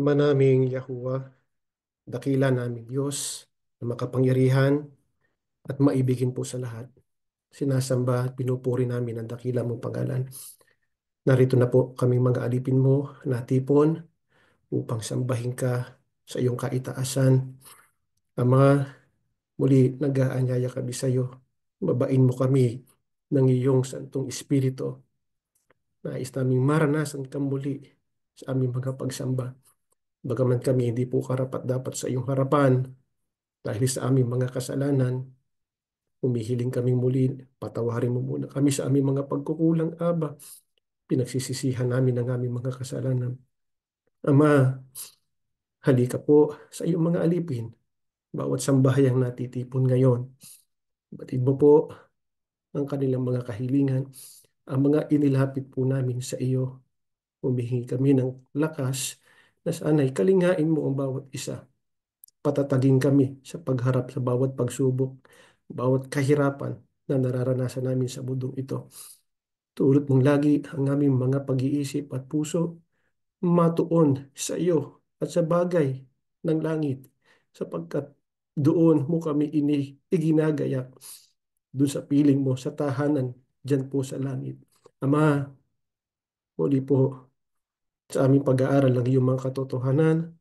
Ama naming Yahuwah, dakila naming Diyos na makapangyarihan at maibigin po sa lahat. Sinasamba at pinupuri namin ang dakila mong pangalan. Narito na po kaming mga alipin mo, natipon upang sambahin ka sa iyong kaitaasan. Ama, muli nag-aanyaya kami sa iyo. Babain mo kami ng iyong Santong Espiritu. Nais naming maranasan ka muli sa aming mga pagsamba. Bagaman kami hindi po karapat-dapat sa iyong harapan dahil sa aming mga kasalanan, humihiling kaming muli, patawarin mo muna kami sa aming mga pagkukulang, Aba. Pinagsisisihan namin ang aming mga kasalanan. Ama, halika po sa iyong mga alipin, bawat sambahayang natitipon ngayon. Batid mo po ang kanilang mga kahilingan, ang mga inilapit po namin sa iyo. Humihingi kami ng lakas na sana'y kalingain mo ang bawat isa. Patatagin kami sa pagharap sa bawat pagsubok, bawat kahirapan na nararanasan namin sa mundong ito. Tulad mong lagi ang aming mga pag-iisip at puso matuon sa iyo at sa bagay ng langit sapagkat doon mo kami iginagayak doon sa piling mo sa tahanan dyan po sa langit. Ama, muli po sa aming pag-aaral ng iyong mga katotohanan,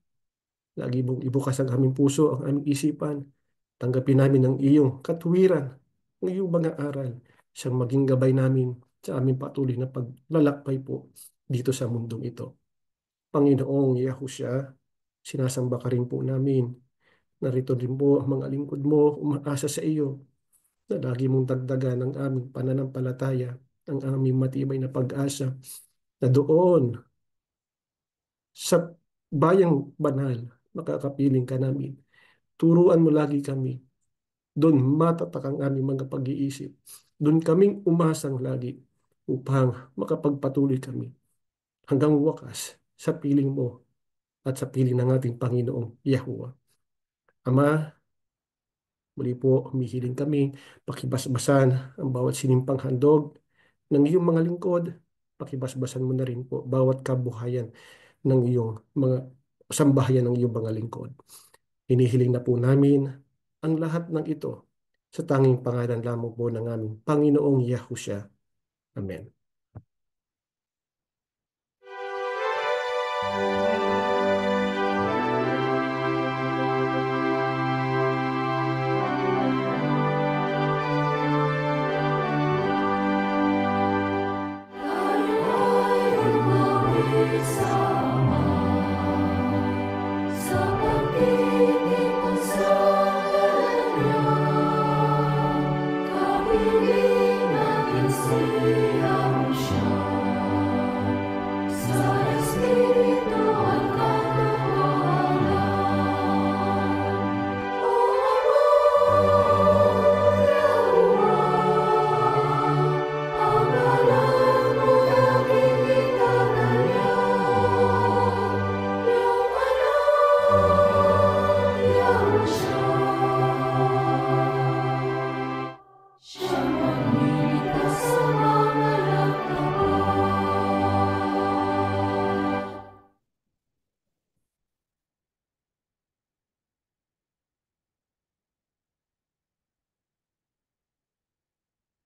lagi mong ibukas ang aming puso, ang aming isipan. Tanggapin namin ang iyong katuwiran, ang iyong mga aral, siyang maging gabay namin sa aming patuloy na paglalakbay po dito sa mundong ito. Panginoong Yahushua, sinasamba ka rin po namin. Narito din po ang mga lingkod mo, umaasa sa iyo na lagi mong dagdagan ang aming pananampalataya, ang aming matibay na pag-asa na doon sa bayang banal, makakapiling ka namin. Turuan mo lagi kami. Doon matatak ang aming mga pag-iisip. Doon kaming umasang lagi upang makapagpatuloy kami hanggang wakas sa piling mo at sa piling ng ating Panginoong Yahuwah. Ama, muli po humihiling kami, pakibasbasan ang bawat sinimpang handog ng iyong mga lingkod. Pakibasbasan mo na rin po bawat kabuhayan ng iyong mga sambahayan ng iyong mga lingkod. Hinihiling na po namin ang lahat ng ito sa tanging pangalan lamang po ng aming Panginoong Yahushua. Amen.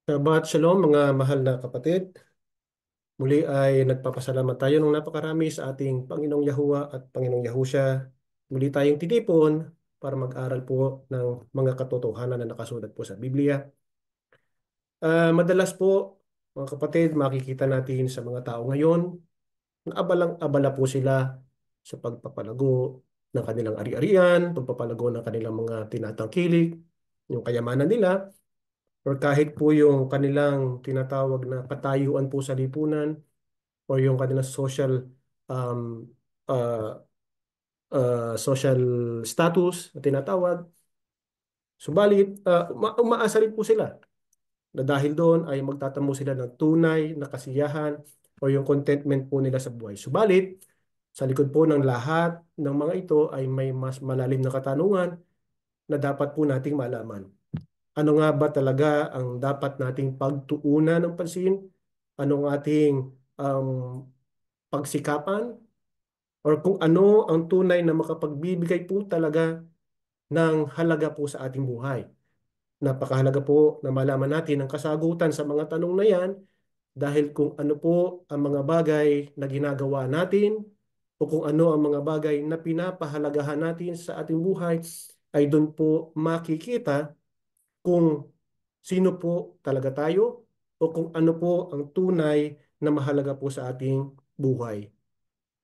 Shabbat Shalom mga mahal na kapatid. Muli ay nagpapasalamat tayo ng napakarami sa ating Panginoong Yahuwah at Panginoong Yahusha. Muli tayong tinipon para mag-aral po ng mga katotohanan na nakasulat po sa Biblia. Madalas po, mga kapatid, makikita natin sa mga tao ngayon na abalang-abala po sila sa pagpapalago ng kanilang ari-arian, pagpapalago ng kanilang mga tinatangkilik, yung kayamanan nila, or kahit po yung kanilang tinatawag na katayuan po sa lipunan o yung kanilang um, uh, social status na tinatawag. Subalit, umaasa rin po sila na dahil doon ay magtatamo sila ng tunay na kasiyahan o yung contentment po nila sa buhay. Subalit, sa likod po ng lahat ng mga ito ay may mas malalim na katanungan na dapat po nating malaman. Ano nga ba talaga ang dapat nating pagtuunan ng pansin? Anong ating um, pagsikapan or kung ano ang tunay na makapagbibigay po talaga ng halaga po sa ating buhay. Napakahalaga po na malaman natin ang kasagutan sa mga tanong na yan dahil kung ano po ang mga bagay na ginagawa natin o kung ano ang mga bagay na pinapahalagahan natin sa ating buhay ay doon po makikita kung sino po talaga tayo o kung ano po ang tunay na mahalaga po sa ating buhay.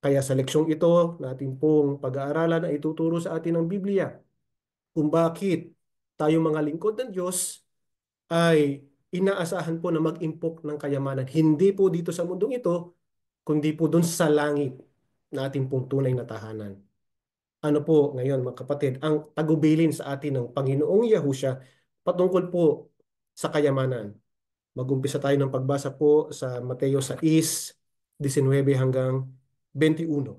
Kaya sa leksyong ito, natin pong pag-aaralan ay ituturo sa atin ng Biblia kung bakit tayo mga lingkod ng Diyos ay inaasahan po na mag-impok ng kayamanan. Hindi po dito sa mundong ito, kundi po doon sa langit na ating pong tunay na tahanan. Ano po ngayon mga kapatid, ang tagubilin sa atin ng Panginoong Yahusya patungkol po sa kayamanan. Mag-umpisa tayo ng pagbasa po sa Mateo 6:19 hanggang 21.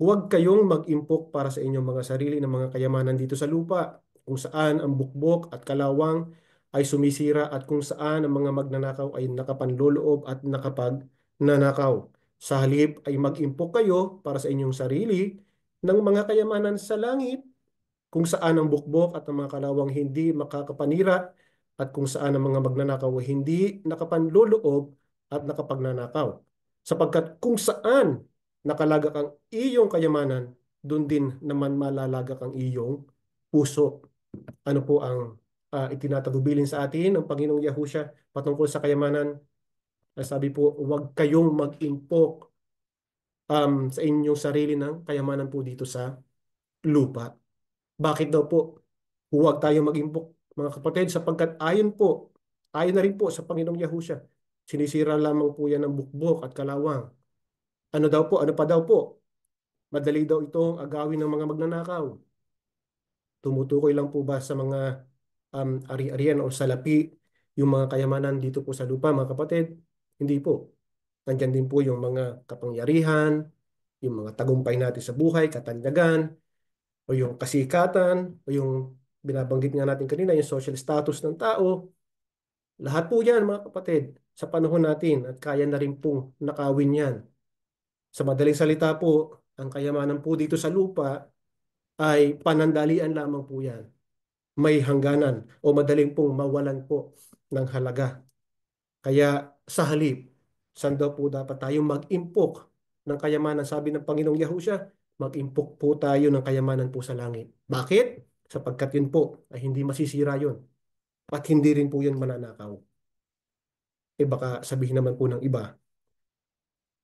Huwag kayong mag-impok para sa inyong mga sarili ng mga kayamanan dito sa lupa, kung saan ang bukbok at kalawang ay sumisira at kung saan ang mga magnanakaw ay nakapanloloob at nakapagnanakaw. Sa halip ay mag-impok kayo para sa inyong sarili ng mga kayamanan sa langit, kung saan ang bukbok at ang mga kalawang hindi makakapanira at kung saan ang mga magnanakaw ay hindi nakapanloloob at nakapagnanakaw. Sapagkat kung saan nakalagak ang iyong kayamanan, doon din naman malalagak ang iyong puso. Ano po ang itinatagubilin sa atin ng Panginoong Yahusya patungkol sa kayamanan? Sabi po, huwag kayong mag-impok sa inyong sarili ng kayamanan po dito sa lupa. Bakit daw po huwag tayo mag-impok, mga kapatid, sapagkat ayon na rin po sa Panginoong Yahusya, sinisira lamang po yan ng bukbok at kalawang. Ano daw po, ano pa daw po? Madali daw itong agawin ng mga magnanakaw. Tumutukoy lang po ba sa mga ari-arian o salapi yung mga kayamanan dito po sa lupa, mga kapatid? Hindi po. Nandyan din po yung mga kapangyarihan, yung mga tagumpay natin sa buhay, katanyagan, o yung kasikatan, o yung binabanggit nga natin kanina, yung social status ng tao. Lahat po yan, mga kapatid, sa panahon natin at kaya na rin pong nakawin yan. Sa madaling salita po, ang kayamanan po dito sa lupa ay panandalian lamang po yan. May hangganan o madaling pong mawalan po ng halaga. Kaya sa halip, saan daw po dapat tayong mag-impok ng kayamanan? Sabi ng Panginoong Yahusya, mag-impok po tayo ng kayamanan po sa langit. Bakit? Sapagkat yun po ay hindi masisira yun. At hindi rin po yun mananakaw. Baka sabihin naman po ng iba,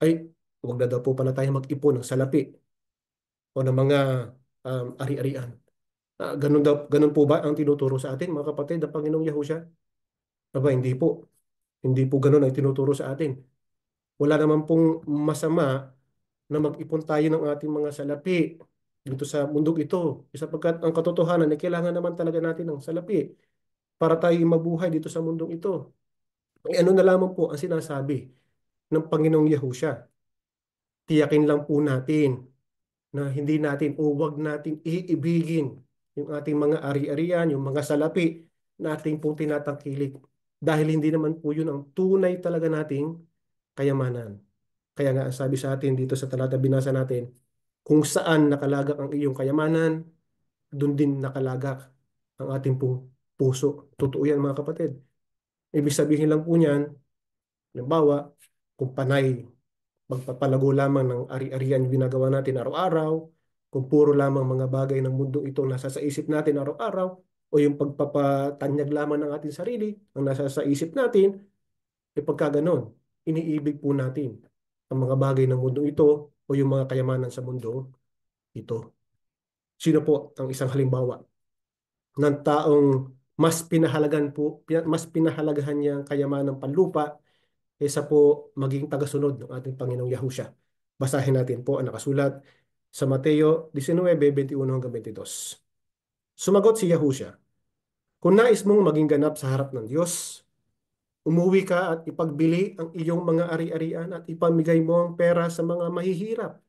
ay huwag na daw po pala tayo mag-ipon ng salapi o ng mga ari-arian. Ganun po ba ang tinuturo sa atin, mga kapatid, ng Panginoong Yahusya? Aba, hindi po. Hindi po ganun ang tinuturo sa atin. Wala naman pong masama na mag-ipon tayo ng ating mga salapi dito sa mundong ito. Sapagkat ang katotohanan ay kailangan naman talaga natin ng salapi para tayo mabuhay dito sa mundong ito. Ano na lamang po ang sinasabi ng Panginoong Yahusya? Tiyakin lang po natin na hindi natin o wag natin iibigin yung ating mga ari-arian, yung mga salapi na ating pong tinatangkilik. Dahil hindi naman po yun ang tunay talaga nating kayamanan. Kaya nga sabi sa atin dito sa talata binasa natin, kung saan nakalagak ang iyong kayamanan, doon din nakalagak ang ating pong puso. Totoo yan mga kapatid. Ibig sabihin lang po niyan, halimbawa, kung panay magpapalago lamang ng ari-arian yung ginagawa natin araw-araw, kung puro lamang mga bagay ng mundo ito nasa sa isip natin araw-araw, o yung pagpapatanyag lamang ng ating sarili ang nasa sa isip natin, pagka ganon, iniibig po natin ang mga bagay ng mundo ito o yung mga kayamanan sa mundo ito. Sino po ang isang halimbawa ng taong mas pinahalagahan niya ang kayamanang panlupa kaysa po maging tagasunod ng ating Panginoong Yahusya? Basahin natin po ang nakasulat sa Mateo 19:21 hanggang 22. Sumagot si Yahusya, kung nais mong maging ganap sa harap ng Diyos, umuwi ka at ipagbili ang iyong mga ari-arian at ipamigay mo ang pera sa mga mahihirap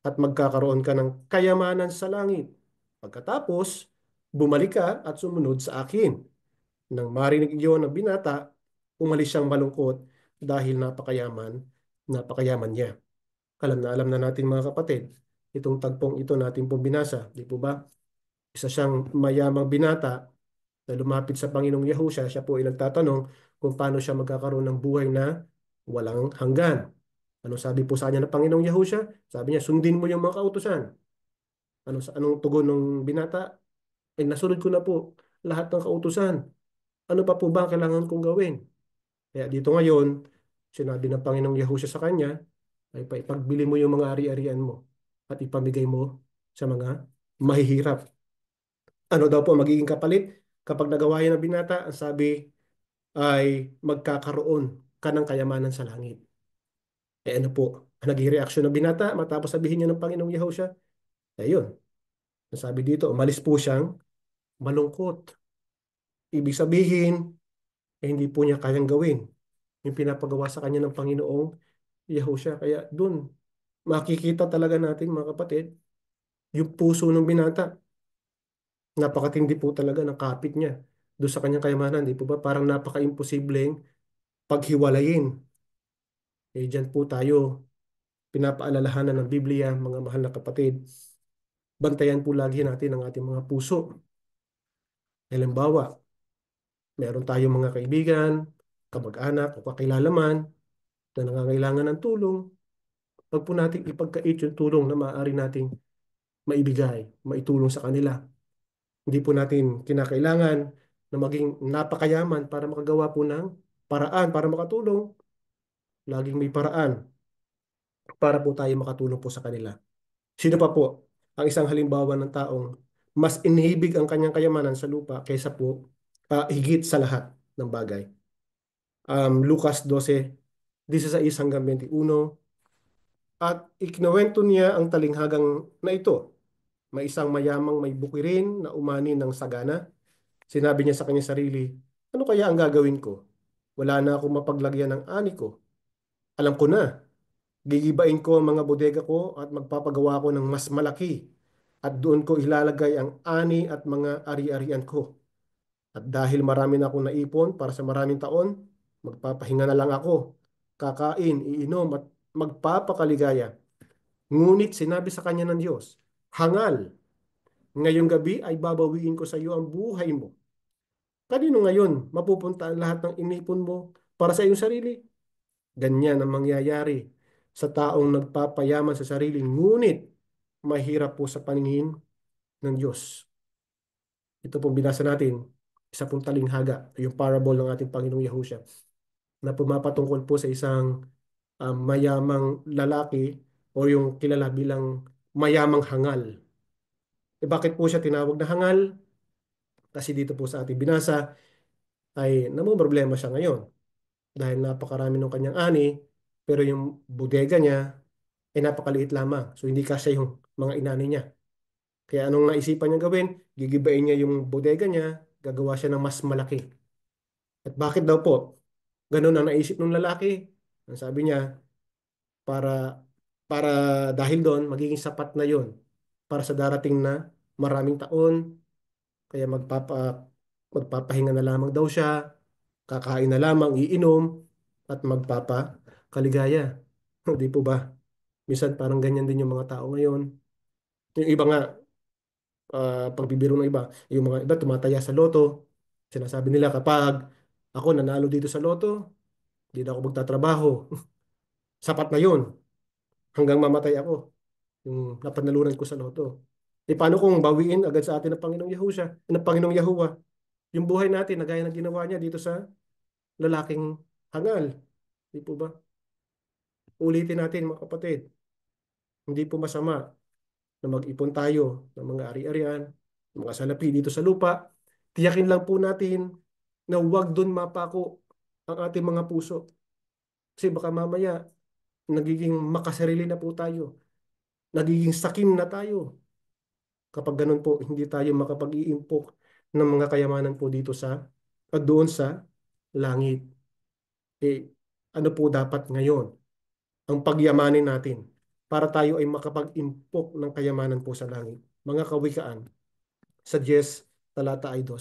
at magkakaroon ka ng kayamanan sa langit. Pagkatapos, bumalik ka at sumunod sa akin. Nang marinig iyon ng binata, umalis siyang malungkot dahil napakayaman niya. Alam na natin mga kapatid itong tagpong ito natin pong binasa, di po ba? Isa siyang mayamang binata na lumapit sa Panginoong Yahushua. Siya po ay nagtatanong kung paano siya magkakaroon ng buhay na walang hanggan. Ano sabi po sa kanya ng Panginoong Yahushua? Sabi niya, sundin mo yung mga kautusan. Anong tugon ng binata? Eh, nasunod ko na po lahat ng kautusan. Ano pa po ba ang kailangan kong gawin? Kaya dito ngayon, sinabi ng Panginoong Yahushua sa kanya, ay ipagbili mo yung mga ari-arian mo at ipamigay mo sa mga mahihirap. Ano daw po magiging kapalit kapag nagawa yan ng binata? Ang sabi ay magkakaroon ka ng kayamanan sa langit. Eh ano po, ang naging reaksyon ng binata matapos sabihin niya ng Panginoong Yahushua? Eh yun, sabi dito, umalis po siyang malungkot. Ibig sabihin, hindi po niya kayang gawin yung pinapagawa sa kanya ng Panginoong Yahushua. Kaya dun, makikita talaga natin mga kapatid, yung puso ng binata. Napakatindi po talaga ng kapit niya doon sa kanyang kayamanan. Di po ba? Parang napaka-imposibleng paghiwalayin. Eh, dyan po tayo pinapaalalahanan ng Biblia, mga mahal na kapatid. Bantayan po lagi natin ang ating mga puso. Halimbawa, meron tayong mga kaibigan, kamag-anak o kakilala man na nangangailangan ng tulong. Huwag po natin ipagkait yung tulong na maaari nating maibigay, maitulong sa kanila. Hindi po natin kinakailangan na maging napakayaman para makagawa po ng paraan para makatulong. Laging may paraan para po tayo makatulong po sa kanila. Sino pa po ang isang halimbawa ng taong mas inihibig ang kanyang kayamanan sa lupa kaysa po higit sa lahat ng bagay? Lucas 12:16 hanggang 21. At ikinuwento niya ang talinghagang na ito. May isang mayamang may bukirin na umani ng sagana. Sinabi niya sa kanyang sarili, ano kaya ang gagawin ko? Wala na akong mapaglagyan ng ani ko. Alam ko na, gigibain ko ang mga bodega ko at magpapagawa ko ng mas malaki. At doon ko ilalagay ang ani at mga ari-arian ko. At dahil marami na akong naipon para sa maraming taon, magpapahinga na lang ako. Kakain, iinom at magpapakaligaya. Ngunit sinabi sa kanya ng Diyos, hangal, ngayong gabi ay babawiin ko sa iyo ang buhay mo. Kanino ngayon mapupunta ang lahat ng inipon mo para sa iyong sarili? Ganyan ang mangyayari sa taong nagpapayaman sa sarili, ngunit mahirap po sa paningin ng Diyos. Ito pong binasa natin, isa pong talinghaga, yung parable ng ating Panginoong Yahushua, na pumapatungkol po sa isang mayamang lalaki o yung kilala bilang mayamang hangal. E bakit po siya tinawag na hangal? Kasi dito po sa ating binasa ay namumroblema siya ngayon dahil napakarami ng kanyang ani, pero yung bodega niya ay napakaliit lamang. So hindi kasya yung mga inani niya. Kaya anong naisipan niya gawin? Gigibain niya yung bodega niya, gagawa siya ng mas malaki. At bakit daw po? Ganun ang naisip ng lalaki. Ang sabi niya, para para dahil doon magiging sapat na yon para sa darating na maraming taon. Kaya magpapahinga na lamang daw siya, kakain na lamang, iinom, at magpapakaligaya. Di po ba? Minsan parang ganyan din yung mga tao ngayon. Yung iba nga, pagbibiro ng iba, yung mga iba tumataya sa loto. Sinasabi nila kapag ako nanalo dito sa loto, hindi na ako magtatrabaho. Sapat na yun. Hanggang mamatay ako. Yung napanalunan ko sa loto. E paano kung bawiin agad sa atin ng Panginoong Yahushua, ng Panginoong Yahuwah, yung buhay natin na gaya ng ginawa niya dito sa lalaking hangal. Di po ba? Ulitin natin mga kapatid. Hindi po masama na mag-ipon tayo ng mga ari-arian, ng mga salapi dito sa lupa. Tiyakin lang po natin na huwag doon mapako ang ating mga puso. Kasi baka mamaya nagiging makasarili na po tayo. Nagiging sakim na tayo. Kapag ganun po, hindi tayo makapag-iimpok ng mga kayamanan po dito sa at doon sa langit. Eh, ano po dapat ngayon ang pagyamanin natin para tayo ay makapag-impok ng kayamanan po sa langit? Mga kawikaan sa 10 talata ay 2.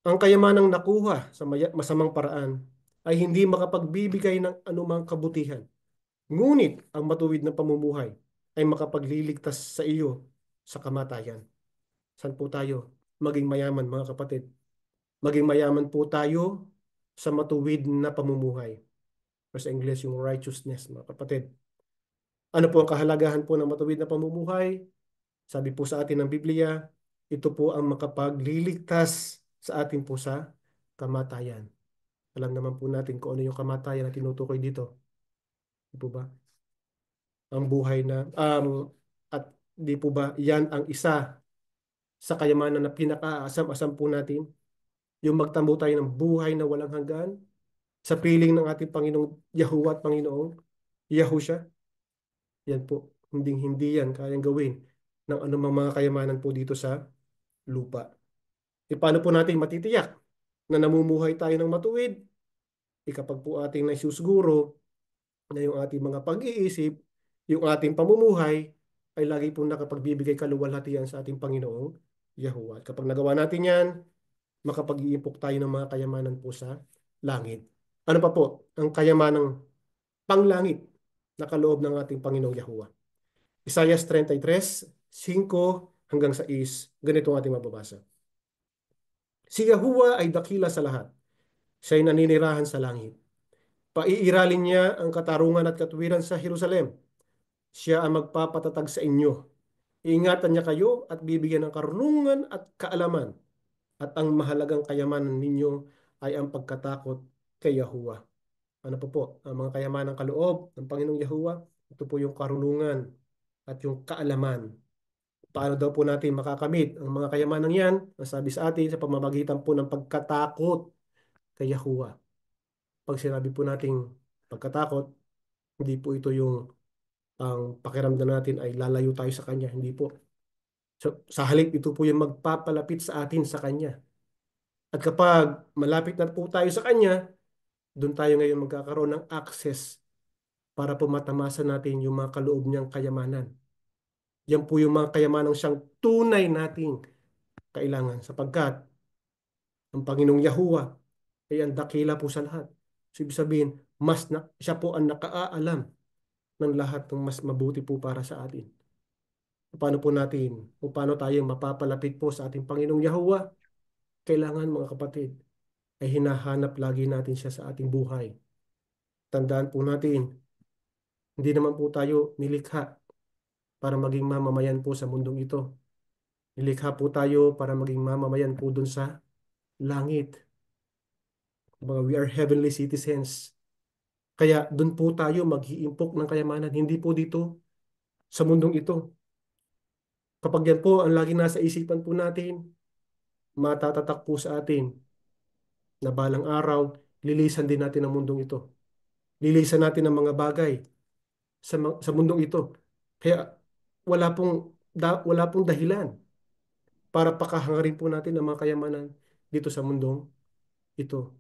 Ang kayamanang nakuha sa masamang paraan ay hindi makapagbibigay ng anumang kabutihan. Ngunit ang matuwid na pamumuhay ay makapagliligtas sa iyo sa kamatayan. Saan po tayo? Maging mayaman, mga kapatid. Maging mayaman po tayo sa matuwid na pamumuhay. O sa English, yung righteousness, mga kapatid. Ano po ang kahalagahan po ng matuwid na pamumuhay? Sabi po sa atin ng Biblia, ito po ang makapagliligtas sa atin po sa kamatayan. Alam naman po natin kung ano yung kamatayan na tinutukoy dito. Di po ba? Ang buhay na, at di po ba, yan ang isa sa kayamanan na pinakaasam-asam po natin, yung magtambo tayo ng buhay na walang hanggan sa piling ng ating Panginoong Yahuwah at Panginoong Yahusha. Yan po, hindi yan kayang gawin ng anumang mga kayamanan po dito sa lupa. E paano po natin matitiyak na namumuhay tayo ng matuwid? E kapag po ating naisusuguro na yung ating mga pag-iisip, yung ating pamumuhay, ay lagi po nakapagbibigay kaluwalhatian sa ating Panginoong Yahuwah. At kapag nagawa natin yan, makapag-iimpok tayo ng mga kayamanan po sa langit. Ano pa po ang kayamanang panglangit na kaloob ng ating Panginoong Yahuwah? Isaiah 33:5 hanggang 6, ganito ang ating mababasa. Si Yahuwah ay dakila sa lahat. Siya'y naninirahan sa langit. Paiiralin niya ang katarungan at katwiran sa Jerusalem. Siya ang magpapatatag sa inyo. Iingatan niya kayo at bibigyan ng karunungan at kaalaman. At ang mahalagang kayamanan ninyo ay ang pagkatakot kay Yahuwah. Ano po po? Ang mga kayamanang kaloob ng Panginoong Yahuwah, ito po yung karunungan at yung kaalaman. Paano daw po natin makakamit ang mga kayamanang yan? Ang sabi sa atin sa pamamagitan po ng pagkatakot kay Yahuwah. Pag sinabi po nating pagkatakot, hindi po ito yung ang pakiramdam natin ay lalayo tayo sa Kanya. Hindi po. So, sa halip, ito po yung magpapalapit sa atin sa Kanya. At kapag malapit na po tayo sa Kanya, doon tayo ngayon magkakaroon ng access para po matamasa natin yung mga kaloob niyang kayamanan. Yan po yung mga kayamanang siyang tunay nating kailangan sapagkat ang Panginoong Yahuwah ay ang dakila po sa lahat. So, ibig sabihin, siya po ang nakaalam ng lahat ng mas mabuti po para sa atin. Paano po natin o paano tayo mapapalapit po sa ating Panginoong Yahuwah? Kailangan, mga kapatid, ay hinahanap lagi natin siya sa ating buhay. Tandaan po natin, hindi naman po tayo nilikha para maging mamamayan po sa mundong ito. Nilikha po tayo para maging mamamayan po dun sa langit. We are heavenly citizens. Kaya dun po tayo mag-iimpok ng kayamanan, hindi po dito sa mundong ito. Kapag yan po ang lagi nasa isipan po natin, matatatak po sa atin na balang araw, lilisan din natin ang mundong ito. Lilisan natin ang mga bagay sa mundong ito. Kaya wala pong dahilan para pakahangarin po natin ang mga kayamanan dito sa mundong ito.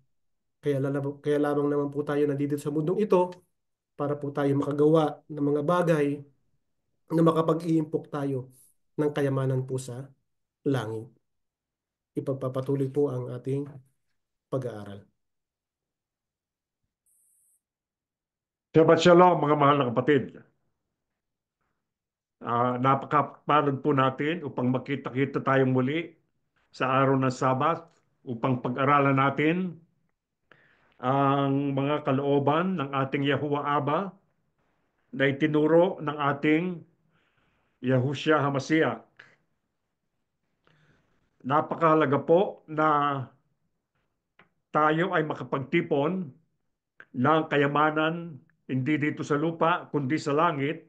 Kaya lamang naman po tayo nandito sa mundong ito para po tayo makagawa ng mga bagay na makapag-iimpok tayo ng kayamanan po sa langit. Ipagpapatuloy po ang ating pag-aaral. Shabbat Shalom mga mahal na kapatid. Napakapalad po natin upang makita-kita tayong muli sa araw ng Sabat upang pag-aralan natin ang mga kalooban ng ating Yahuwah Abba na itinuro ng ating Yahushua HaMashiach. Napakahalaga po na tayo ay makapagtipon ng kayamanan hindi dito sa lupa kundi sa langit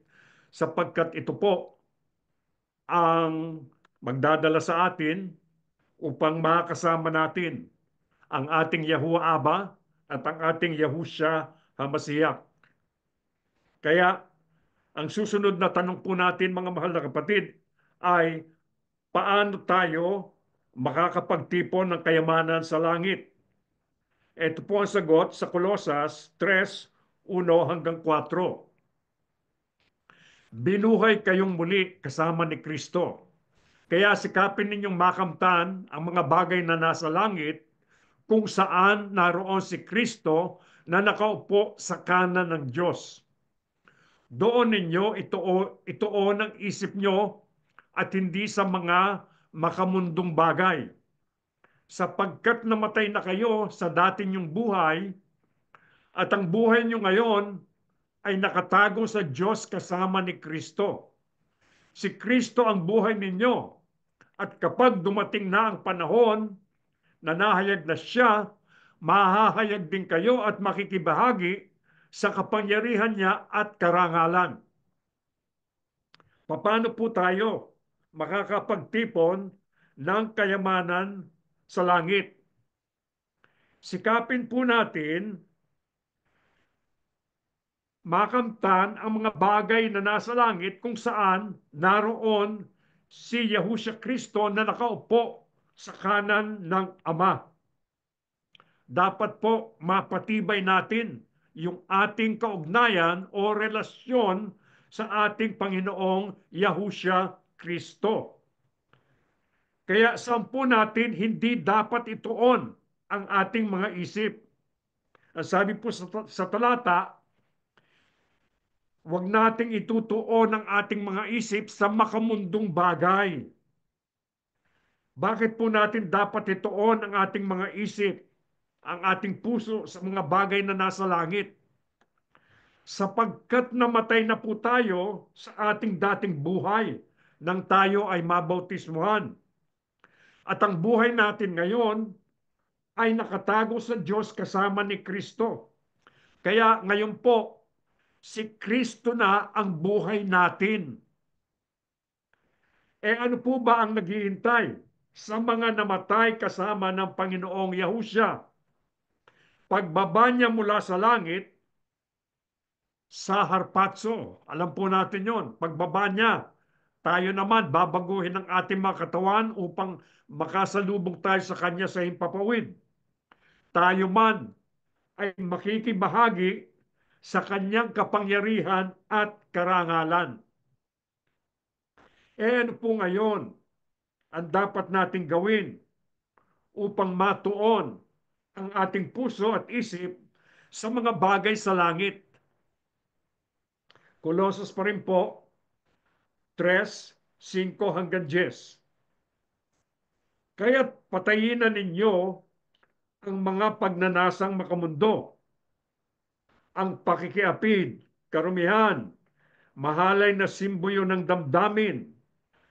sapagkat ito po ang magdadala sa atin upang makasama natin ang ating Yahuwah Abba at ang ating Yahushua HaMashiach. Kaya ang susunod na tanong po natin mga mahal na kapatid ay paano tayo makakapagtipon ng kayamanan sa langit? Ito po ang sagot sa Kolosas 3:1 hanggang 4. Binuhay kayong muli kasama ni Kristo. Kaya sikapin ninyong makamtan ang mga bagay na nasa langit kung saan naroon si Kristo na nakaupo sa kanan ng Diyos. Doon ninyo ituon ang isip nyo at hindi sa mga makamundong bagay. Sapagkat namatay na kayo sa dati nyong buhay at ang buhay nyo ngayon ay nakatago sa Diyos kasama ni Kristo. Si Kristo ang buhay ninyo at kapag dumating na ang panahon na nahayag na siya, mahahayag din kayo at makikibahagi sa kapangyarihan niya at karangalan. Paano po tayo makakapagtipon ng kayamanan sa langit? Sikapin po natin makamtan ang mga bagay na nasa langit kung saan naroon si Yahushua Kristo na nakaupo sa kanan ng Ama. Dapat po mapatibay natin yung ating kaugnayan o relasyon sa ating Panginoong Yahushua Kristo. Kaya sampu natin hindi dapat ituon ang ating mga isip. Ang sabi po sa talata, huwag nating itutuon ang ating mga isip sa makamundong bagay. Bakit po natin dapat ituon ang ating mga isip, ang ating puso sa mga bagay na nasa langit? Sapagkat namatay na po tayo sa ating dating buhay nang tayo ay mabautismuhan. At ang buhay natin ngayon ay nakatago sa Diyos kasama ni Kristo. Kaya ngayon po, si Kristo na ang buhay natin. Ano po ba ang naghihintay sa mga namatay kasama ng Panginoong Yahusya? Pagbaba niya mula sa langit, sa harpatso. Alam po natin yon. Pagbaba niya, tayo naman babaguhin ang ating mga katawan upang makasalubong tayo sa Kanya sa himpapawid. Tayo man ay makikibahagi sa Kanyang kapangyarihan at karangalan. Ano po ngayon ang dapat nating gawin upang matuon ang ating puso at isip sa mga bagay sa langit? Colossus pa rin po, 3:5-10. Kaya't patayin na ninyo ang mga pagnanasang makamundo, ang pakikiapid, karumihan, mahalay na simboyo ng damdamin,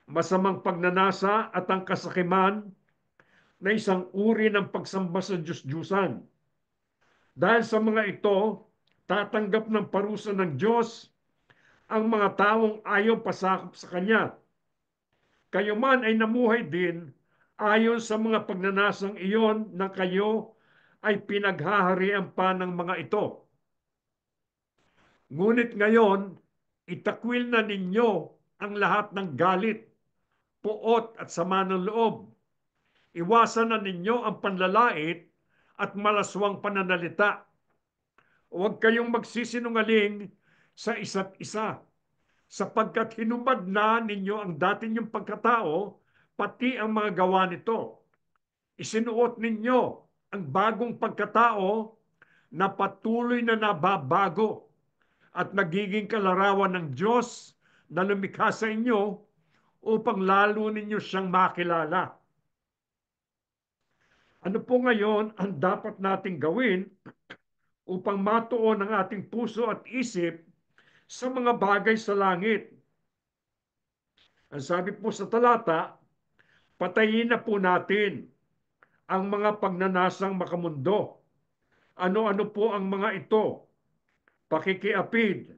masamang pagnanasa at ang kasakiman na isang uri ng pagsamba sa Diyos-Diyusan. Dahil sa mga ito, tatanggap ng parusa ng Diyos ang mga taong ayaw pasakop sa Kanya. Kayo man ay namuhay din ayon sa mga pagnanasang iyon na kayo ay pinaghaharian pa ng mga ito. Ngunit ngayon, itakwil na ninyo ang lahat ng galit, puot at sama ng loob. Iwasan na ninyo ang panlalait at malaswang pananalita. Huwag kayong magsisinungaling sa isa't isa, sapagkat hinubad na ninyo ang dati ninyong pagkatao, pati ang mga gawa nito. Isinuot ninyo ang bagong pagkatao na patuloy na nababago at nagiging kalarawan ng Diyos na lumikha sa inyo upang lalo ninyo siyang makilala. Ano po ngayon ang dapat nating gawin upang matuon ang ating puso at isip sa mga bagay sa langit? Ang sabi po sa talata, patayin na po natin ang mga pagnanasang makamundo. Ano-ano po ang mga ito? Pakikiapid,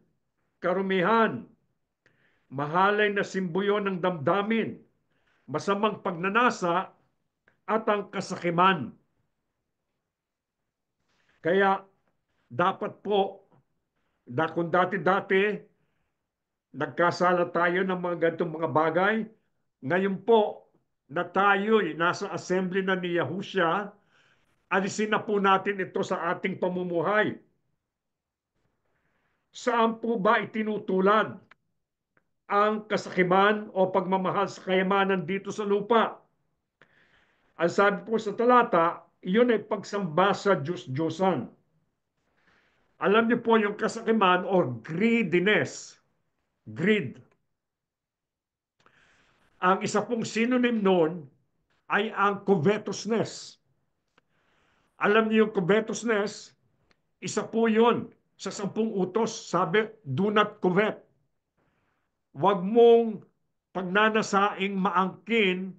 karumihan, mahalay na simbuyo ng damdamin, masamang pagnanasa, at ang kasakiman. Kaya dapat po, kung dati-dati nagkasala tayo ng mga ganitong mga bagay, ngayon po na tayo'y nasa assembly na ni Yahusha, alisin na po natin ito sa ating pamumuhay. Saan po ba itinutulad ang kasakiman o pagmamahal sa kayamanan dito sa lupa? Ang sabi po sa talata, iyon ay pagsamba sa Diyos-Diyosan. Alam niyo po yung kasakiman or greediness. Greed. Ang isa pong synonym noon ay ang covetousness. Alam niyo yung covetousness, isa po yun sa 10 utos. Sabi, do not covet. Huwag mong pagnanasaing maangkin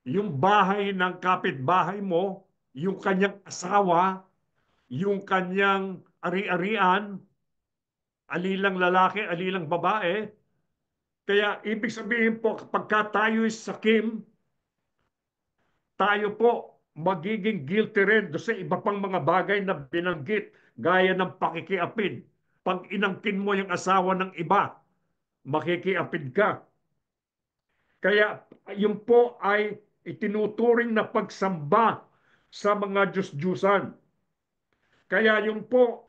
yung bahay ng kapitbahay mo, yung kanyang asawa, yung kanyang ari-arian, alilang lalaki, alilang babae. Kaya ibig sabihin po, kapag tayo'y sakim, tayo po magiging guilty rin do sa iba pang mga bagay na binanggit, gaya ng pakikiapid. Pag inangkin mo yung asawa ng iba, makikiapid ka. Kaya yun po ay itinuturing na pagsamba sa mga Diyos-Diyusan. Kaya yun po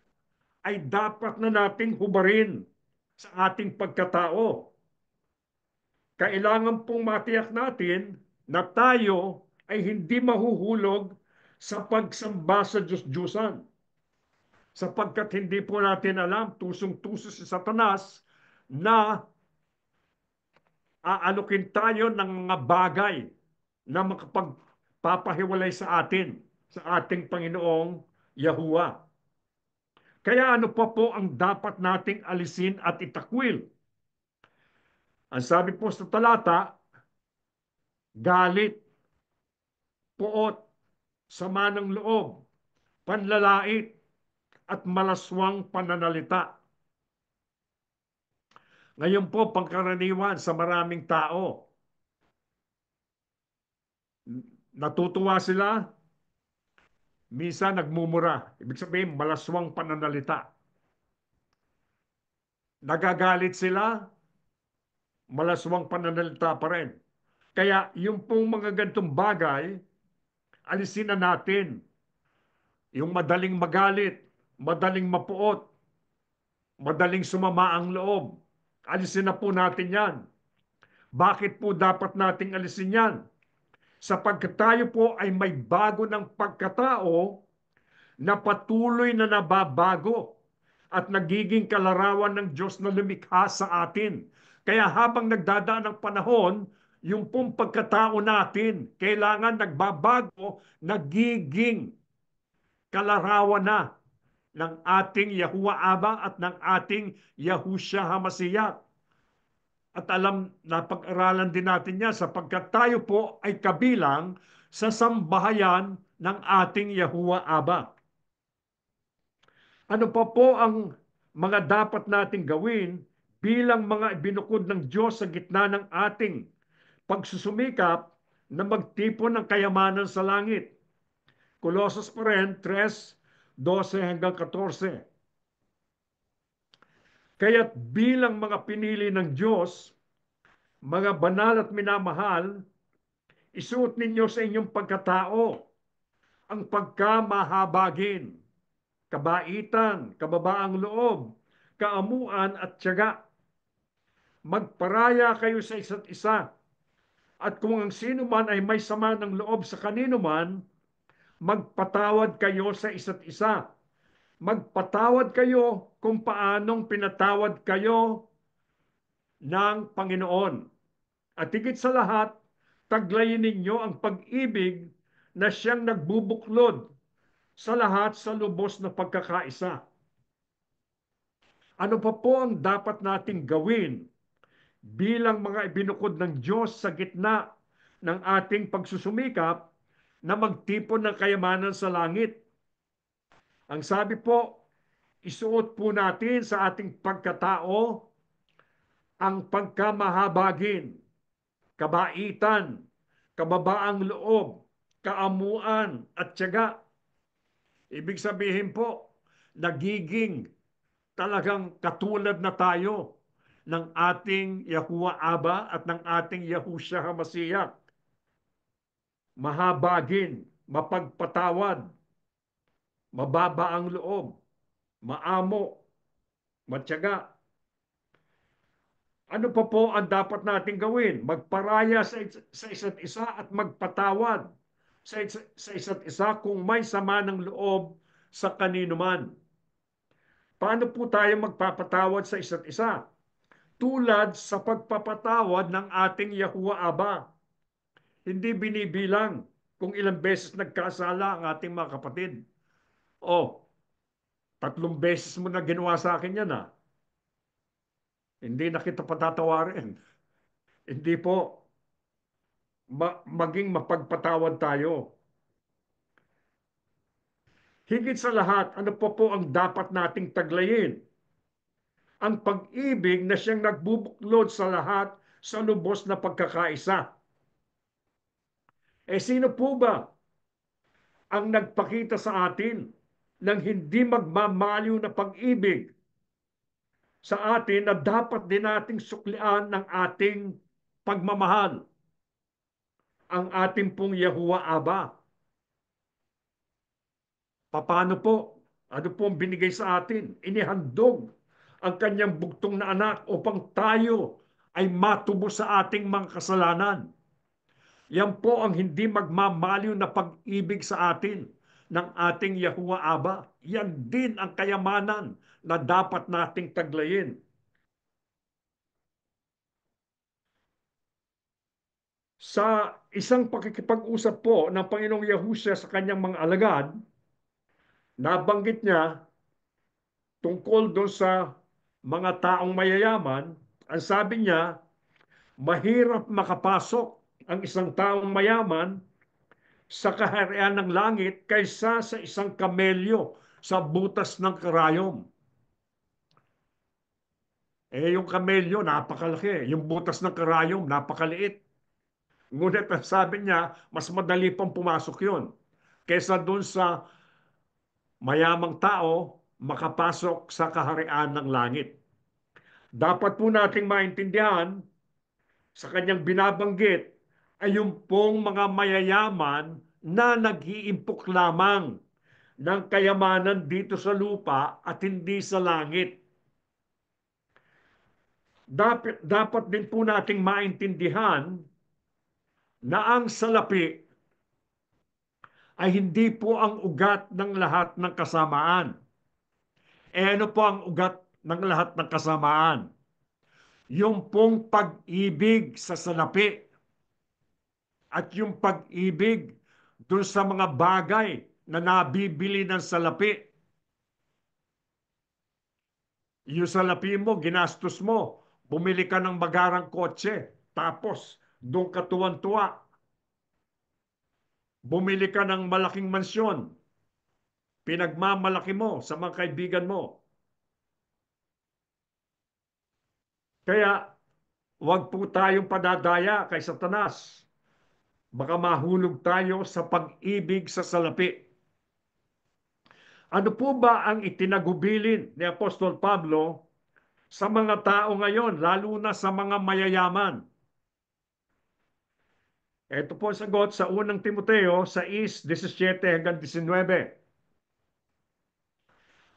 ay dapat na nating hubarin sa ating pagkatao. Kailangan pong matiyak natin na tayo ay hindi mahuhulog sa pagsamba sa Diyos-Diyusan. Sapagkat hindi po natin alam, tusong-tuso si Satanas na aalokin tayo ng mga bagay na makapagpapahiwalay sa atin, sa ating Panginoong Yahuwah. Kaya ano pa po ang dapat nating alisin at itakwil? Ang sabi po sa talata, galit, puot, sama ng loob, panlalait, at malaswang pananalita. Ngayon po, pangkaraniwan sa maraming tao, natutuwa sila, minsan nagmumura. Ibig sabihin, malaswang pananalita. Nagagalit sila, malaswang pananalita pa rin. Kaya yung pong mga gantong bagay, alisin na natin. Yung madaling magalit, madaling mapuot, madaling sumama ang loob. Alisin na po natin yan. Bakit po dapat nating alisin yan? Sapagkat tayo po ay may bago ng pagkatao na patuloy na nababago at nagiging kalarawan ng Diyos na lumikha sa atin. Kaya habang nagdadaan ang panahon, yung pong pagkatao natin kailangan nagbabago, nagiging kalarawan na ng ating Yahuwah Aba at ng ating Yahushua HaMashiach. At alam na pag-aralan din natin yan sapagkat tayo po ay kabilang sa sambahayan ng ating Yahuwah Aba. Ano pa po ang mga dapat nating gawin bilang mga ibinukod ng Diyos sa gitna ng ating pagsusumikap na magtipon ng kayamanan sa langit? Colossus pa rin, 3:12-14. Kaya't bilang mga pinili ng Diyos, mga banal at minamahal, isuot ninyo sa inyong pagkatao ang pagkamahabagin, kabaitan, kababaang loob, kaamuan at tiyaga. Magparaya kayo sa isa't isa. At kung ang sino man ay may sama ng loob sa kanino man, magpatawad kayo sa isa't isa. Magpatawad kayo kung paanong pinatawad kayo ng Panginoon. At higit sa lahat, taglayin ninyo ang pag-ibig na siyang nagbubuklod sa lahat sa lubos na pagkakaisa. Ano pa po ang dapat nating gawin bilang mga ibinukod ng Diyos sa gitna ng ating pagsusumikap na magtipon ng kayamanan sa langit? Ang sabi po, isuot po natin sa ating pagkatao ang pagkamahabagin, kabaitan, kababaang loob, kaamuan at tiyaga. Ibig sabihin po, nagiging talagang katulad na tayo ng ating Yahuwah Aba at ng ating Yahushua HaMashiach. Mahabagin, mapagpatawad, mababa ang loob, maamo, matyaga. Ano pa po ang dapat natin gawin? Magparaya sa isa't isa at magpatawad sa isa't isa kung may sama ng loob sa kanino man. Paano po tayo magpapatawad sa isa't isa? Tulad sa pagpapatawad ng ating Yahuwah Aba. Hindi binibilang kung ilang beses nagkasala ang ating mga kapatid. Oh, 3 beses mo na ginawa sa akin yan ah. Hindi na kita patatawarin. Hindi po. Maging mapagpatawad tayo. Higit sa lahat, ano po ang dapat nating taglayin? Ang pag-ibig na siyang nagbubuklod sa lahat sa lubos na pagkakaisa. Sino po ba ang nagpakita sa atin ng hindi magmamaliw na pag-ibig sa atin na dapat din nating suklian ng ating pagmamahal, ang ating pong Yahuwah Aba? Paano po? Ano po ang binigay sa atin? Inihandog ang kanyang bugtong na anak upang tayo ay matubos sa ating mga kasalanan. Yan po ang hindi magmamaliw na pag-ibig sa atin ng ating Yahuwah Aba. Yan din ang kayamanan na dapat nating taglayin. Sa isang pakikipag-usap po ng Panginoong Yahusya sa kanyang mga alagad, nabanggit niya tungkol doon sa mga taong mayayaman. Ang sabi niya, mahirap makapasok ang isang taong mayaman sa kaharian ng langit kaysa sa isang kamelyo sa butas ng karayom. Yung kamelyo, napakalaki. Yung butas ng karayom, napakaliit. Ngunit ang sabi niya, mas madali pang pumasok yun kaysa dun sa mayamang tao makapasok sa kaharian ng langit. Dapat po nating maintindihan sa kanyang binabanggit ay yung pong mga mayayaman na nag-iimpok lamang ng kayamanan dito sa lupa at hindi sa langit. Dapat din po nating maintindihan na ang salapi ay hindi po ang ugat ng lahat ng kasamaan. Ano po ang ugat ng lahat ng kasamaan? Yung pong pag-ibig sa salapi at yung pag-ibig dun sa mga bagay na nabibili ng salapi. Yung salapi mo, ginastos mo, bumili ka ng magarang kotse, tapos doon ka tuwan-tuwa, bumili ka ng malaking mansyon, pinagmamalaki mo sa mga kaibigan mo. Kaya huwag po tayong padadaya kay Satanas. Baka mahulog tayo sa pag-ibig sa salapi. Ano po ba ang itinagubilin ni Apostol Pablo sa mga tao ngayon, lalo na sa mga mayayaman? Ito po ang sagot sa unang Timoteo 6:17-19.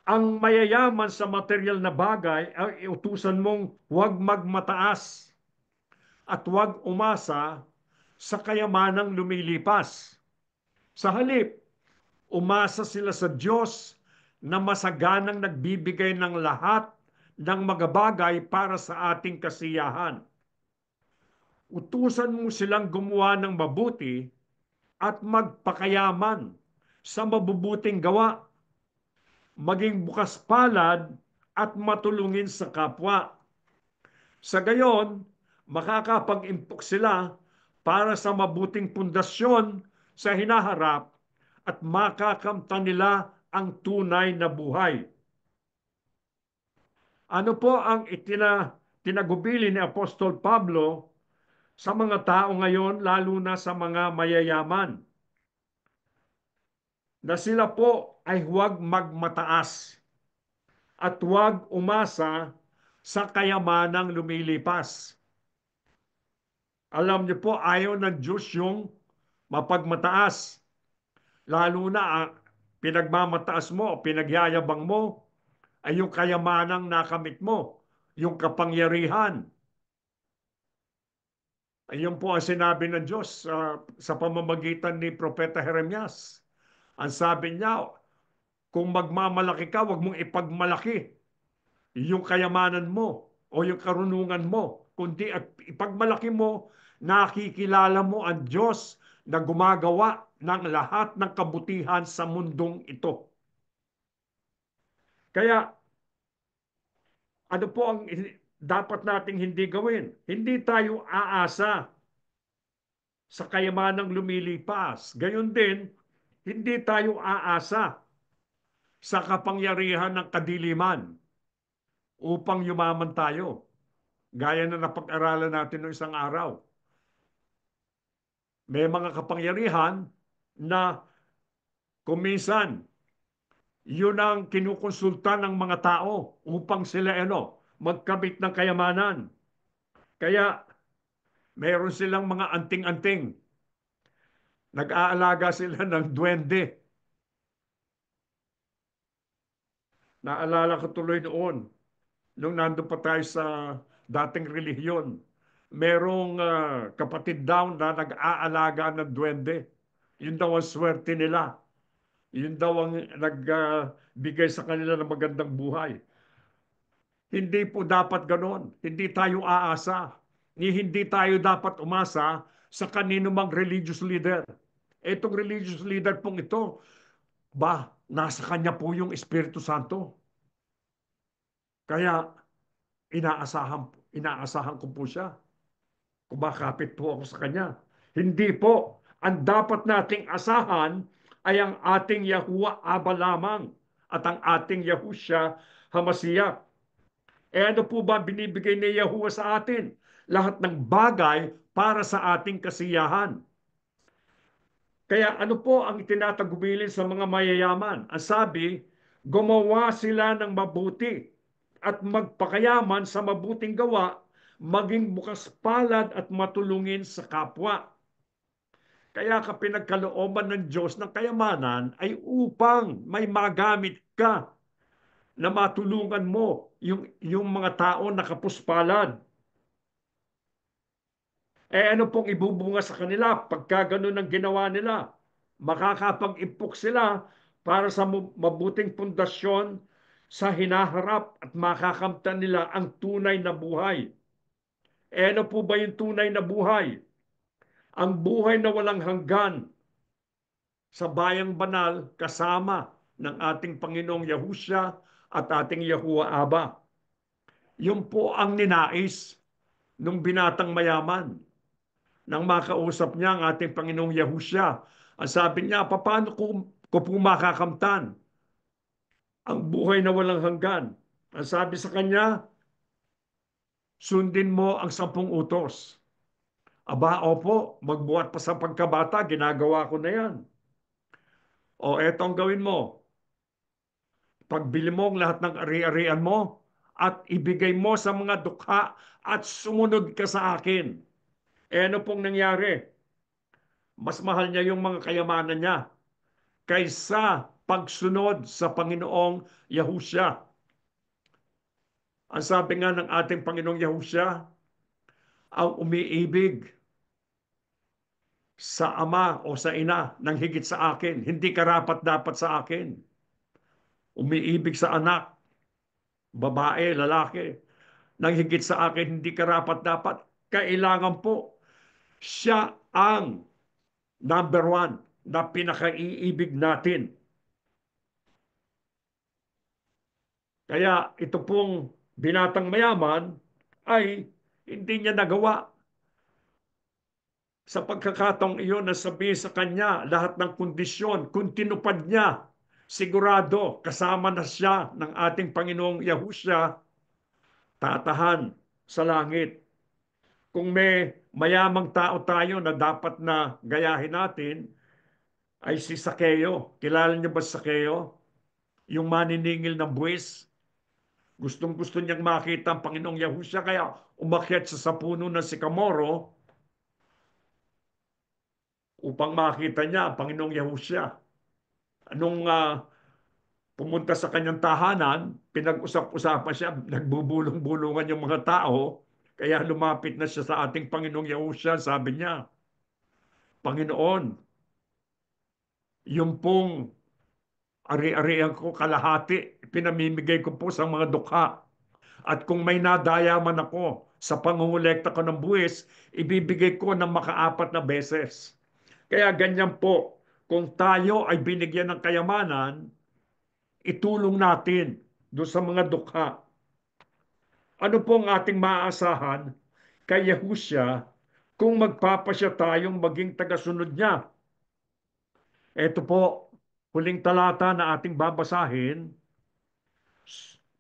Ang mayayaman sa material na bagay ay iutusan mong huwag magmataas at huwag umasa sa kayamanang lumilipas. Sa halip, umasa sila sa Diyos na masaganang nagbibigay ng lahat ng mga bagay para sa ating kasiyahan. Utusan mo silang gumawa ng mabuti at magpakayaman sa mabubuting gawa, maging bukas palad at matulungin sa kapwa. Sa gayon, makakapag-impok sila para sa mabuting pundasyon sa hinaharap at makakamtan nila ang tunay na buhay. Ano po ang tinagubili ni Apostol Pablo sa mga tao ngayon, lalo na sa mga mayayaman? Na sila po ay huwag magmataas at huwag umasa sa kayamanang lumilipas. Alam niyo po, ayaw ng Diyos yung mapagmataas. Lalo na pinagmamataas mo o pinagyayabang mo ay yung kayamanang nakamit mo, yung kapangyarihan. Ayun po ang sinabi ng Diyos sa pamamagitan ni Propeta Jeremias. Ang sabi niya, Kung magmamalaki ka, huwag mong ipagmalaki yung kayamanan mo o yung karunungan mo, kundi at ipagmalaki mo, nakikilala mo ang Diyos na gumagawa ng lahat ng kabutihan sa mundong ito. Kaya ano po ang dapat nating hindi gawin? Hindi tayo aasa sa kayamanang lumilipas. Gayon din, hindi tayo aasa sa kapangyarihan ng kadiliman upang yumaman tayo. Gaya na napag-aralan natin noong isang araw. May mga kapangyarihan na kuminsan yun ang kinukonsulta ng mga tao upang sila magkamit ng kayamanan. Kaya meron silang mga anting-anting. Nag-aalaga sila ng duwende. Naalala ko tuloy noon, nung nandun pa tayo sa dating relihiyon. Merong kapatid daw na nag-aalaga ng duwende. Yun daw ang swerte nila. Yun daw ang nagbigay sa kanila ng magandang buhay. Hindi po dapat ganon. Hindi tayo aasa. Hindi tayo dapat umasa sa kanino mang religious leader. Etong religious leader pong ito, nasa kanya po yung Espiritu Santo. Kaya inaasahan ko po siya. Kumakapit po ako sa kanya. Hindi po. Ang dapat nating asahan ay ang ating Yahuwah Aba lamang at ang ating Yahusha Hamasiya. Ano po ba binibigay ni Yahuwah sa atin? Lahat ng bagay para sa ating kasiyahan. Kaya ano po ang itinatagubilin sa mga mayayaman? Ang sabi, gumawa sila ng mabuti at magpakayaman sa mabuting gawa, maging bukas palad at matulungin sa kapwa. Kaya ka pinagkalooban ng Diyos ng kayamanan ay upang may magamit ka na matulungan mo yung mga tao na kapuspalad. Ano pong ibubunga sa kanila pagka ganun ang ginawa nila? Makakapag-ipok sila para sa mabuting pundasyon sa hinaharap at makakamtan nila ang tunay na buhay. Ano po ba yung tunay na buhay? Ang buhay na walang hanggan sa bayang banal kasama ng ating Panginoong Yahusya at ating Yahuwah Aba. Yun po ang ninais ng binatang mayaman nang makausap niya ang ating Panginoong Yahusya. Ang sabi niya, paano ko po makakamtan ang buhay na walang hanggan? Ang sabi sa kanya, sundin mo ang 10 utos. Aba, opo, magbuhat pa sa pagkabata, ginagawa ko na yan. O eto ang gawin mo, pagbili mo ang lahat ng ari-arian mo at ibigay mo sa mga dukha at sumunod ka sa akin. Ano pong nangyari? Mas mahal niya yung mga kayamanan niya kaysa pagsunod sa Panginoong Yahusya. Ang sabi nga ng ating Panginoong Yahusya, ang umiibig sa ama o sa ina ng higit sa akin, hindi karapat dapat sa akin. Umiibig sa anak, babae, lalaki, ng higit sa akin, hindi karapat dapat. Kailangan po siya ang number one na pinakaiibig natin. Kaya ito pong binatang mayaman ay hindi niya nagawa sa pagkakataong iyon na sabihin sa kanya lahat ng kondisyon. Kung tinupad niya, sigurado kasama na siya ng ating Panginoong Yahusya, tatahan sa langit. Kung may mayamang tao tayo na dapat na gayahin natin, ay si Sakeo. Kilala niyo ba si Sakeo? Yung maniningil ng buwis. Gustong-gusto niyang makita ang Panginoong Yahusya, kaya umakyat siya sa puno ng sikamoro upang makita niya ang Panginoong Yahusya. Anong pumunta sa kanyang tahanan, pinag-usap-usapan siya, nagbubulong-bulungan yung mga tao, kaya lumapit na siya sa ating Panginoong Yahusya. Sabi niya, Panginoon, yung pong Ari-arian ko kalahati, pinamimigay ko po sa mga dukha. At kung may nadaya man ako sa pangungulekta ko ng buwis, ibibigay ko ng makaapat na beses. Kaya ganyan po, kung tayo ay binigyan ng kayamanan, itulong natin doon sa mga dukha. Ano po ang ating maaasahan kay Yahusya kung magpapasya tayong maging tagasunod niya? Ito po, huling talata na ating babasahin,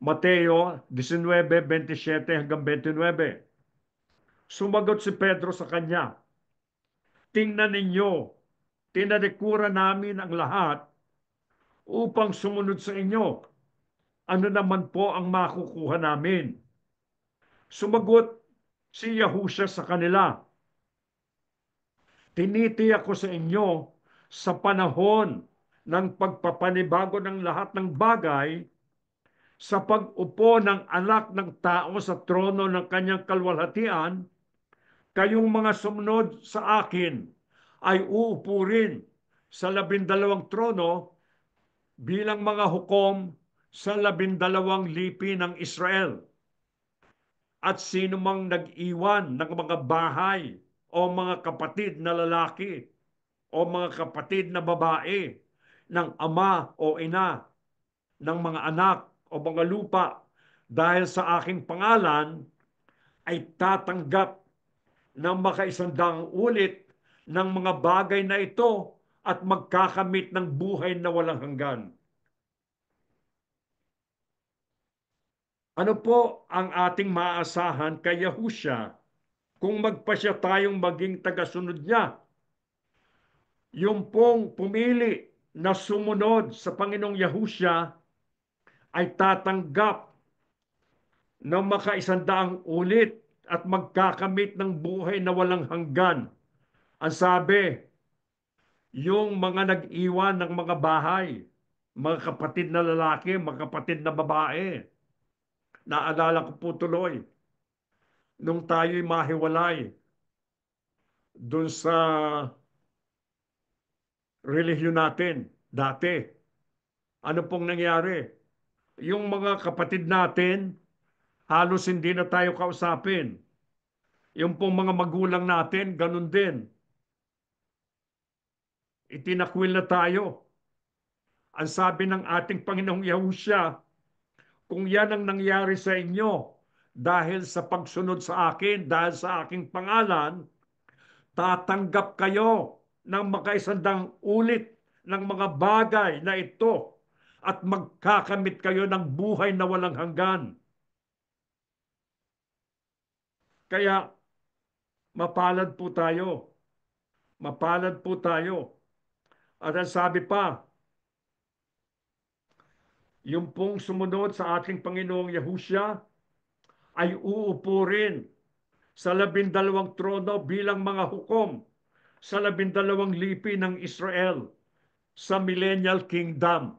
Mateo 19:27 hanggang 29. Sumagot si Pedro sa kanya, tingnan ninyo, tinalikuran namin ang lahat upang sumunod sa inyo. Ano naman po ang makukuha namin? Sumagot si Yahusha sa kanila, tinitiyak ko sa inyo, sa panahon ng pagpapanibago ng lahat ng bagay, sa pag-upo ng anak ng tao sa trono ng kanyang kalwalhatian, kayong mga sumunod sa akin ay uupo rin sa 12 trono bilang mga hukom sa 12 lipi ng Israel. At sino mang nag-iwan ng mga bahay o mga kapatid na lalaki o mga kapatid na babae ng ama o ina, ng mga anak o mga lupa dahil sa aking pangalan, ay tatanggap ng makaisandang ulit ng mga bagay na ito at magkakamit ng buhay na walang hanggan. Ano po ang ating maaasahan kay Yahusya kung magpasya tayong maging tagasunod niya? Yung pong pumili na sumunod sa Panginoong Yahusya ay tatanggap ng makaisandaang ulit at magkakamit ng buhay na walang hanggan. Ang sabi, yung mga nag-iwan ng mga bahay, mga kapatid na lalaki, mga kapatid na babae, naalala ko po tuloy, nung tayo'y mahiwalay dun sa relihiyon natin dati, ano pong nangyari? Yung mga kapatid natin, halos hindi na tayo kausapin. Yung pong mga magulang natin, ganun din. Itinakwil na tayo. Ang sabi ng ating Panginoong Yahusya, kung yan ang nangyari sa inyo dahil sa pagsunod sa akin, dahil sa aking pangalan, tatanggap kayo ng makaisandang ulit ng mga bagay na ito at magkakamit kayo ng buhay na walang hanggan. Kaya mapalad po tayo. Mapalad po tayo. At ang sabi pa, yung pong sumunod sa ating Panginoong Yahusya ay uupo rin sa 12 trono bilang mga hukom sa 12 lipi ng Israel sa Millennial Kingdom.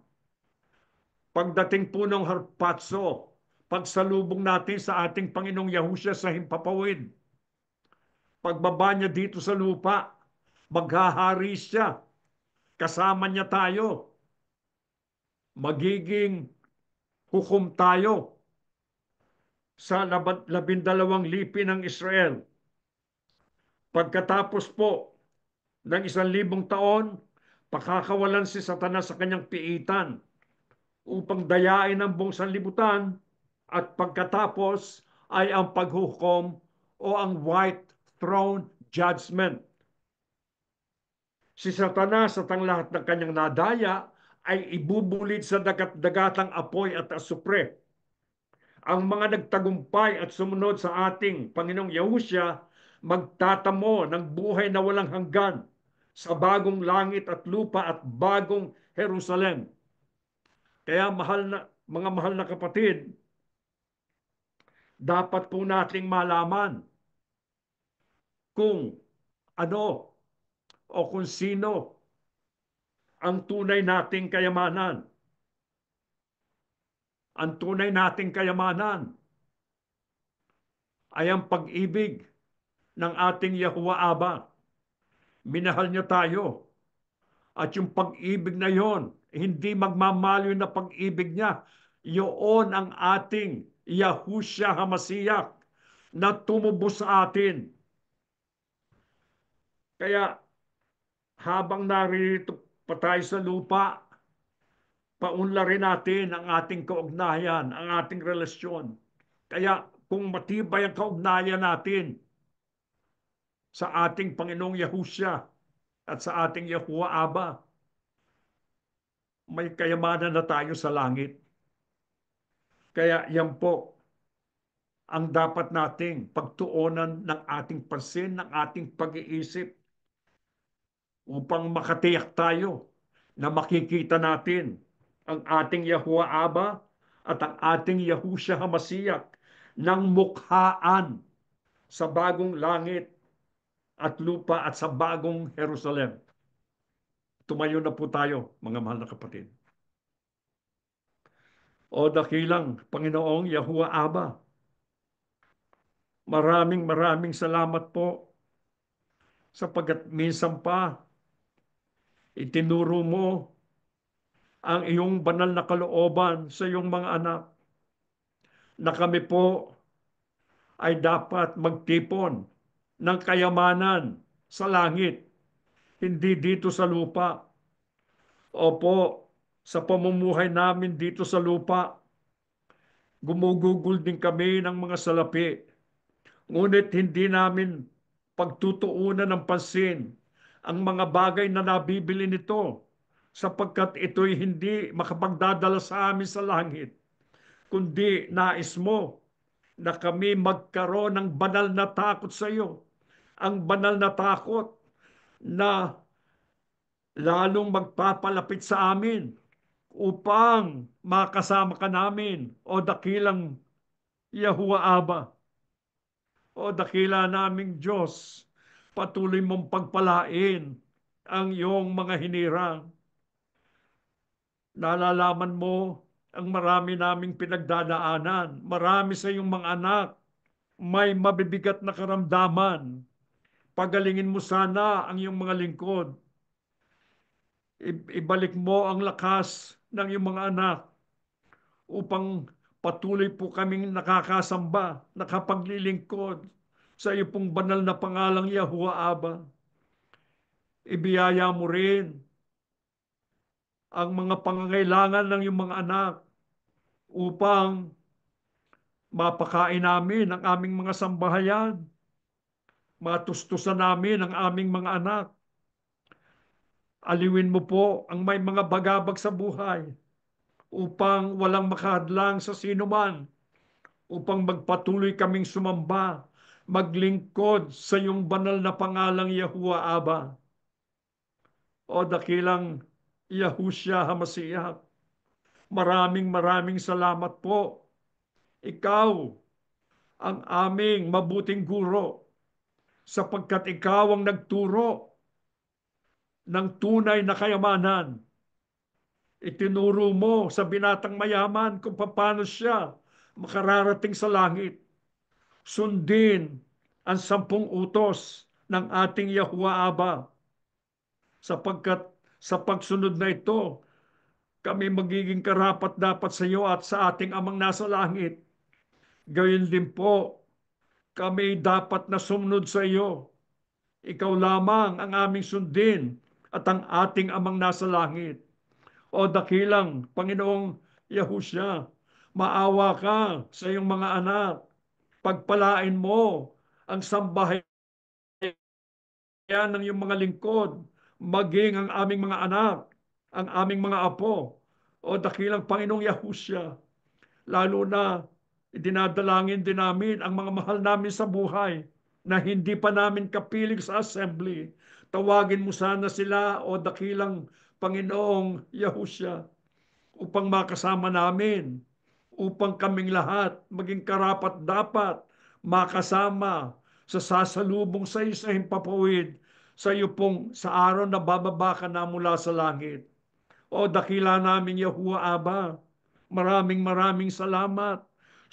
Pagdating po ng harpatso, pagsalubong natin sa ating Panginoong Yahusya sa himpapawid, pagbaba niya dito sa lupa, maghahari siya, kasama niya tayo, magiging hukom tayo sa 12 lipi ng Israel. Pagkatapos po ng 1,000 taon, pakakawalan si Satanas sa kanyang piitan upang dayain ang buong sanlibutan at pagkatapos ay ang paghukom o ang white throne judgment. Si Satanas at ang lahat ng kanyang nadaya ay ibubulid sa dagat-dagatang apoy at asupre. Ang mga nagtagumpay at sumunod sa ating Panginoong Yahusya magtatamo ng buhay na walang hanggan sa bagong langit at lupa at bagong Jerusalem. Kaya mga mahal na kapatid, dapat po nating malaman kung ano o kung sino ang tunay nating kayamanan. Ang tunay nating kayamanan ay ang pag-ibig ng ating Yahuwah Aba. Minahal niya tayo. At yung pag-ibig na yon, hindi magmamaliw na pag-ibig niya. Yun ang ating Yahushua HaMashiach na tumubos sa atin. Kaya habang narito pa tayo sa lupa, paunlarin natin ang ating kaugnayan, ang ating relasyon. Kaya kung matibay ang kaugnayan natin sa ating Panginoong Yahushua at sa ating Yahuwah Aba, may kayamanan na tayo sa langit. Kaya yan po ang dapat nating pagtuunan ng ating pansin, ng ating pag-iisip upang makatiyak tayo na makikita natin ang ating Yahuwah Aba at ang ating Yahushua HaMashiach ng mukhaan sa bagong langit at lupa at sa bagong Jerusalem. Tumayo na po tayo, mga mahal na kapatid. O dakilang Panginoong Yahuwah Aba, maraming salamat po sapagkat minsan pa itinuro mo ang iyong banal na kalooban sa iyong mga anak na kami po ay dapat magtipon ng kayamanan sa langit, hindi dito sa lupa. Opo, sa pamumuhay namin dito sa lupa, gumugugol din kami ng mga salapi. Ngunit hindi namin pagtutuunan ng pansin ang mga bagay na nabibili nito sapagkat ito'y hindi makapagdadala sa amin sa langit, kundi nais mo na kami magkaroon ng banal na takot sa iyo. Ang banal na takot na lalong magpapalapit sa amin upang makasama ka namin, o dakilang Yahuwah Aba, o dakila naming Diyos. Patuloy mong pagpalain ang iyong mga hinirang. Nalalaman mo ang marami naming pinagdadaanan. Marami sa iyong mga anak may mabibigat na karamdaman. Pagalingin mo sana ang iyong mga lingkod. Ibalik mo ang lakas ng iyong mga anak upang patuloy po kaming nakakasamba, nakapaglilingkod sa iyo pong banal na pangalang Yahuwah Aba. Ibiyaya mo rin ang mga pangangailangan ng iyong mga anak upang mapakain namin ang aming mga sambahayan, matustusan namin ang aming mga anak. Aliwin mo po ang may mga bagabag sa buhay upang walang makahadlang sa sinuman, upang magpatuloy kaming sumamba, maglingkod sa iyong banal na pangalang Yahuwah Aba. O dakilang Yahushua HaMashiach, maraming salamat po. Ikaw ang aming mabuting guro sapagkat ikaw ang nagturo ng tunay na kayamanan. Itinuro mo sa binatang mayaman kung paano siya makararating sa langit. Sundin ang 10 utos ng ating Yahuwah Aba sapagkat sa pagsunod na ito, kami magiging karapat dapat sa iyo at sa ating amang nasa langit. Gayon din po, kami dapat na sumunod sa iyo. Ikaw lamang ang aming sundin at ang ating amang nasa langit. O dakilang Panginoong Yahushua, maawa ka sa iyong mga anak. Pagpalain mo ang sambahayan ng iyong mga lingkod, maging ang aming mga anak, ang aming mga apo. O dakilang Panginoong Yahushua, lalo na dinadalangin din namin ang mga mahal namin sa buhay na hindi pa namin kapiling sa assembly. Tawagin mo sana sila, o dakilang Panginoong Yahushua, upang makasama namin, upang kaming lahat maging karapat dapat makasama sa sasalubong sa iyo sa himpapawid, sa iyo pong sa araw na bababa ka na mula sa langit. O dakila namin Yahuwah Aba, maraming salamat.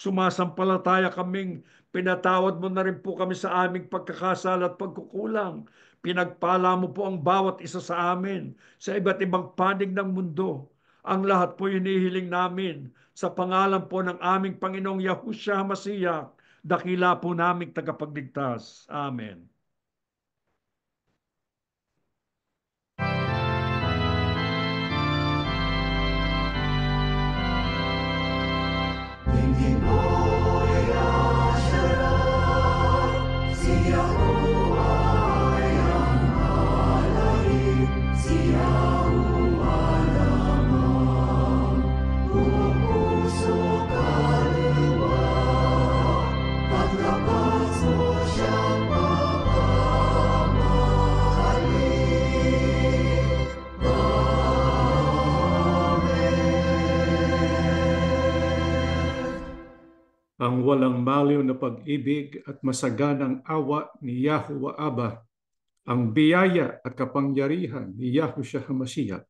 Sumasampalataya kaming pinatawad mo na rin po kami sa aming pagkakasala at pagkukulang. Pinagpala mo po ang bawat isa sa amin sa iba't ibang panig ng mundo. Ang lahat po inihiling namin sa pangalan po ng aming Panginoong Yahushua Mashiach, dakila po naming tagapagligtas. Amen. Ang walang maliw na pag-ibig at masaganang awa ni Yahuwah Abba, ang biyaya at kapangyarihan ni Yahushua HaMashiach,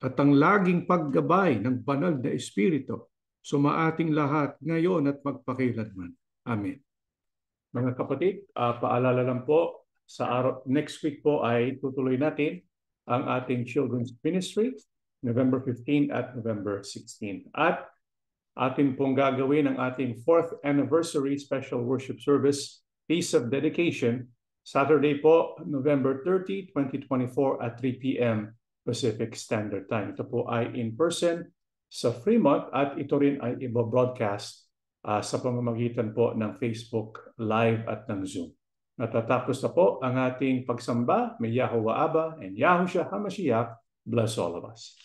at ang laging paggabay ng banal na Espiritu sumaating lahat ngayon at magpakilanman. Amen. Mga kapatid, paalala lang po, next week po ay tutuloy natin ang ating Children's Ministry, November 15 at November 16. At atin pong gagawin ang ating 4th anniversary special worship service, Feast of Dedication, Saturday po, November 30, 2024 at 3 p.m. Pacific Standard Time. Ito po ay in person sa Fremont at ito rin ay ibo-broadcast sa pamamagitan po ng Facebook Live at ng Zoom. Natatapos na po ang ating pagsamba. May Yahuwah Abba and Yahushua HaMashiach bless all of us.